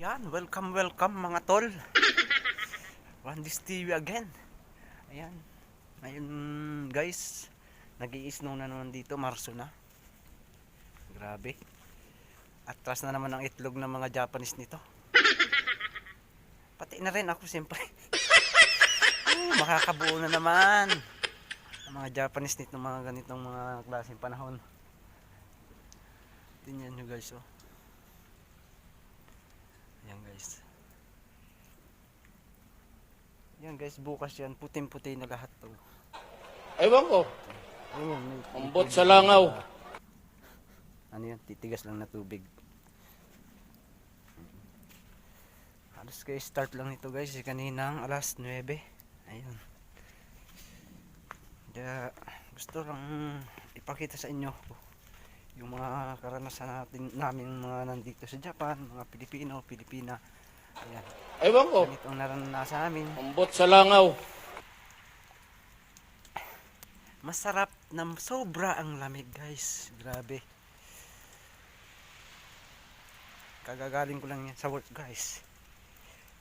Ayan, welcome mga tol. Randis TV again. Ayan. Ngayon guys, nag-i-snow na naman dito, Marso na. Grabe. Atras na naman ang itlog ng mga Japanese nito. Pati na rin ako siyempre. Makakabuo na naman ang mga Japanese nito, mga ganitong mga klaseng panahon. Tingnan nyo guys, oh. Ayan guys. Yan guys, bukas yan, puting-puti na lahat to. Ewan ko. Ayun, Ambot sa langaw. Ano yan, titigas lang na tubig. Halos guys, start lang nito guys, kaninang alas 9. Ayun. Kaya gusto lang ipakita sa inyo yung mga karanasan namin mga nandito sa Japan, mga Pilipino, Pilipina. Ayan. Ewan ko. Ganito ang naranasan namin. Ambot sa langaw. Masarap na sobra ang lamig guys. Grabe. Kagagaling ko lang yan sa work guys.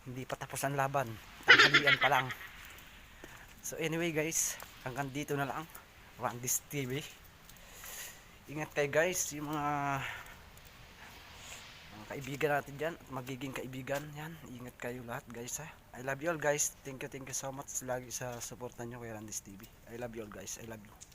Hindi pa tapos ang laban. Tanghalian pa lang. So anyway guys, hanggang dito na lang. Randis TV. Ingat kayo guys, yung mga kaibigan natin dyan at magiging kaibigan yan. Ingat kayo lahat guys ha. I love you all guys. Thank you so much lagi sa suportan nyo kay Randis TV. I love you all guys. I love you.